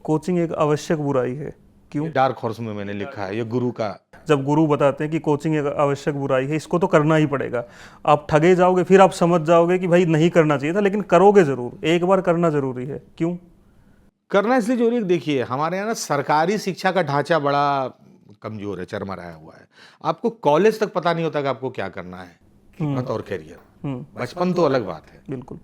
Coaching एक आवश्यक बुराई है। क्यों? डार्क हॉर्स में मैंने लिखा है, ये गुरु का। जब गुरु बताते हैं कि कोचिंग एक आवश्यक बुराई है, इसको तो करना ही पड़ेगा। आप ठगे जाओगे, फिर आप समझ जाओगे कि भाई नहीं करना चाहिए था, लेकिन करोगे जरूर। एक बार करना जरूरी है। क्यों करना इसलिए जरूरी है, देखिए हमारे यहाँ ना सरकारी शिक्षा का ढांचा बड़ा कमजोर है, चरमराया हुआ है। आपको कॉलेज तक पता नहीं होता कि आपको क्या करना है, कीमत और करियर। बचपन तो अलग बात है। बिल्कुल।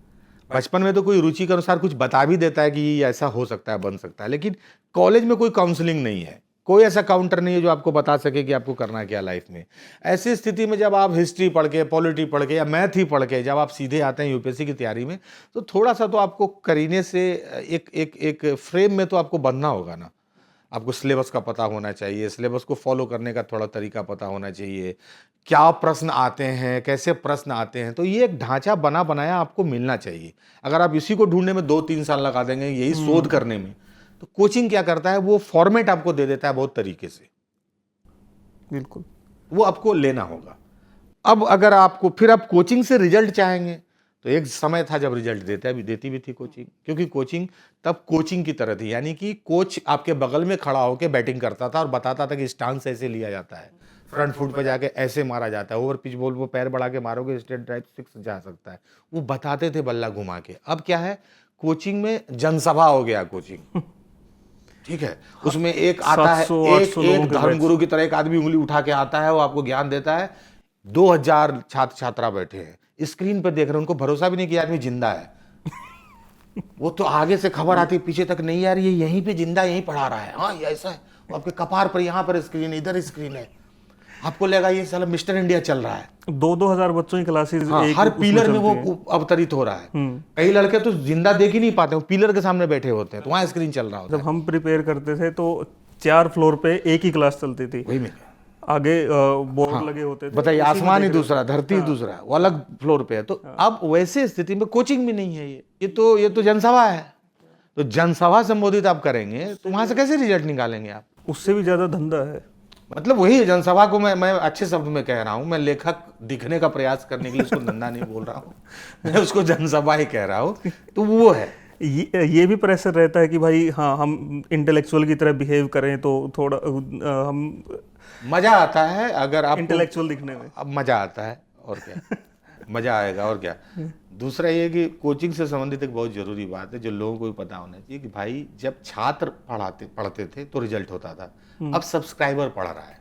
बचपन में तो कोई रुचि के अनुसार कुछ बता भी देता है कि ये ऐसा हो सकता है, बन सकता है, लेकिन कॉलेज में कोई काउंसलिंग नहीं है, कोई ऐसा काउंटर नहीं है जो आपको बता सके कि आपको करना है क्या लाइफ में। ऐसी स्थिति में जब आप हिस्ट्री पढ़ के, पॉलिटी पढ़ के या मैथ ही पढ़ के जब आप सीधे आते हैं यूपीएससी की तैयारी में, तो थोड़ा सा तो आपको करीने से एक फ्रेम में तो आपको बंधना होगा ना। आपको सिलेबस का पता होना चाहिए, सिलेबस को फॉलो करने का थोड़ा तरीका पता होना चाहिए, क्या प्रश्न आते हैं, कैसे प्रश्न आते हैं। तो ये एक ढांचा बना बनाया आपको मिलना चाहिए। अगर आप इसी को ढूंढने में 2-3 साल लगा देंगे यही शोध करने में, तो कोचिंग क्या करता है, वो फॉर्मेट आपको दे देता है बहुत तरीके से। बिल्कुल। वो आपको लेना होगा। अब अगर आपको फिर आप कोचिंग से रिजल्ट चाहेंगे, तो एक समय था जब रिजल्ट देती भी थी कोचिंग, क्योंकि कोचिंग तब कोचिंग की तरह थी, यानी कि कोच आपके बगल में खड़ा होकर बैटिंग करता था और बताता था कि स्टांस ऐसे लिया जाता है, फ्रंट फुट पे जाके ऐसे मारा जाता है, ओवर पिच बॉल वो पैर बढ़ा के मारोगे स्ट्रेट ड्राइव 6 जा सकता है। वो बताते थे बल्ला घुमा के। अब क्या है, कोचिंग में जनसभा हो गया कोचिंग, ठीक है। उसमें एक आता है, 700-800 लोगों एक के धर्मगुरु की तरह एक आदमी उंगली उठा के आता है, वो आपको ज्ञान देता है। 2000 छात्र छात्रा बैठे हैं, स्क्रीन पे देख रहे हैं, उनको भरोसा भी नहीं कि आदमी जिंदा है। वो तो आगे से खबर आती है, पीछे तक नहीं यार ये यहीं पे जिंदा, यहीं पढ़ा रहा है, हाँ ये ऐसा है। वो आपके कपार पर यहाँ पर स्क्रीन है, इधर स्क्रीन है, आपको लगेगा ये साला मिस्टर इंडिया चल रहा है। 2-2 हजार बच्चों की क्लासेस हर पिलर में वो अवतरित हो रहा है। कई लड़के तो जिंदा देख ही नहीं पाते, वो पिलर के सामने बैठे होते हैं, तो वहां स्क्रीन चल रहा होता है। जब हम प्रिपेयर करते थे तो 4 फ्लोर पे एक ही क्लास चलती थी, वही में आगे बोर्ड लगे होते थे। बताइए, आसमान ही दूसरा, धरती ही दूसरा, वो अलग फ्लोर पे है। तो अब वैसे स्थिति में कोचिंग भी नहीं है। ये तो जनसभा है। तो जनसभा संबोधित आप करेंगे तो वहां से कैसे रिजल्ट निकालेंगे आप? उससे भी ज्यादा धंधा है। मतलब वही जनसभा को मैं अच्छे शब्द में कह रहा हूँ, मैं लेखक दिखने का प्रयास करने के लिए उसको धंधा नहीं बोल रहा हूँ, मैं उसको जनसभा ही कह रहा हूँ। तो वो है, ये भी प्रेशर रहता है कि भाई हाँ हम इंटेलेक्चुअल की तरह बिहेव करें तो थोड़ा हम मजा आता है अगर आप इंटेलेक्चुअल दिखने में। अब मजा आता है, और क्या मजा आएगा, और क्या। दूसरा ये कि कोचिंग से संबंधित एक बहुत जरूरी बात है जो लोगों को भी पता होना चाहिए कि भाई जब छात्र पढ़ते थे तो रिजल्ट होता था, अब सब्सक्राइबर पढ़ रहा है।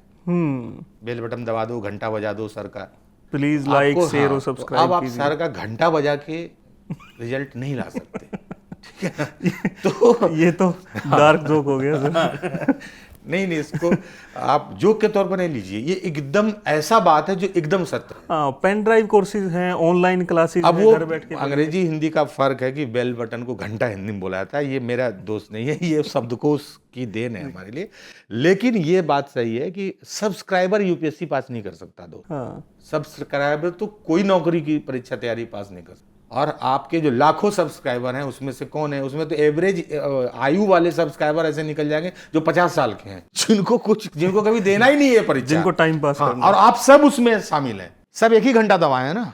बेल बटन दबा दो, घंटा बजा दो सर का, प्लीज लाइक शेयर और सब्सक्राइब अब आप कीजिए। सर का घंटा बजा के रिजल्ट नहीं ला सकते, ठीक है ना? तो ये तो डार्क जोक हो गया सर। नहीं, इसको आप जोक के तौर पर नहीं लीजिए, ये एकदम ऐसा बात है जो एकदम सत्य है। हाँ, पेन ड्राइव कोर्सेज हैं, ऑनलाइन क्लासेस अब हैं, वो घर बैठ के। अंग्रेजी हिंदी का फर्क है कि बेल बटन को घंटा हिंदी में बोला जाता है, ये मेरा दोस्त नहीं है, ये शब्दकोश की देन है हमारे लिए। लेकिन ये बात सही है कि सब्सक्राइबर यूपीएससी पास नहीं कर सकता। हाँ, सब्सक्राइबर तो कोई नौकरी की परीक्षा तैयारी पास नहीं कर सकता। और आपके जो लाखों सब्सक्राइबर हैं उसमें से कौन है, उसमें तो एवरेज आयु वाले सब्सक्राइबर ऐसे निकल जाएंगे जो 50 साल के हैं, जिनको कभी देना ही नहीं है परीक्षा, जिनको टाइम पास हाँ, करना। और आप सब उसमें शामिल हैं। सब एक ही घंटा दबाए हैं ना,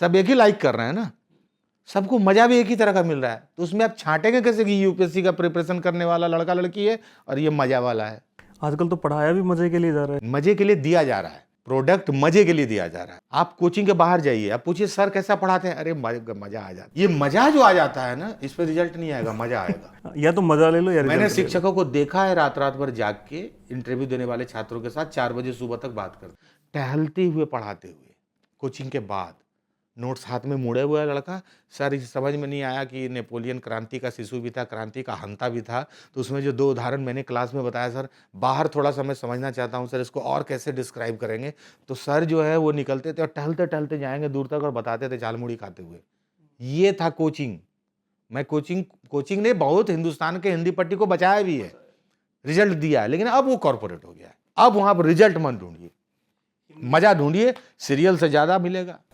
सब एक ही लाइक कर रहे हैं ना, सबको मजा भी एक ही तरह का मिल रहा है। तो उसमें आप छांटेंगे कैसे कि यूपीएससी का प्रिपरेशन करने वाला लड़का लड़की है और ये मजा वाला है? आजकल तो पढ़ाया भी मजे के लिए जा रहा है, मजे के लिए दिया जा रहा है, प्रोडक्ट मजे के लिए दिया जा रहा है। आप कोचिंग के बाहर जाइए, आप पूछिए सर कैसा पढ़ाते हैं, अरे मजा आ जाता है। ये मजा जो आ जाता है ना, इस पर रिजल्ट नहीं आएगा, मजा आएगा। या तो मजा ले लो या मैंने शिक्षकों को देखा है रात रात भर जाग के इंटरव्यू देने वाले छात्रों के साथ 4 बजे सुबह तक बात करते, टहलते हुए पढ़ाते हुए, कोचिंग के बाद नोट्स हाथ में मुड़े हुआ लड़का, सर इसे समझ में नहीं आया कि नेपोलियन क्रांति का शिशु भी था, क्रांति का हंता भी था, तो उसमें जो 2 उदाहरण मैंने क्लास में बताया सर, बाहर थोड़ा सा मैं समझना चाहता हूँ सर, इसको और कैसे डिस्क्राइब करेंगे? तो सर जो है वो निकलते थे और टहलते टहलते जाएंगे दूर तक और बताते थे झालमुड़ी खाते हुए। ये था कोचिंग। मैं कोचिंग ने बहुत हिंदुस्तान के हिंदी पट्टी को बचाया भी है, रिजल्ट दिया है, लेकिन अब वो कॉर्पोरेट हो गया है। अब वहां पर रिजल्ट मत ढूंढिए, मजा ढूंढिए, सीरियल से ज्यादा मिलेगा।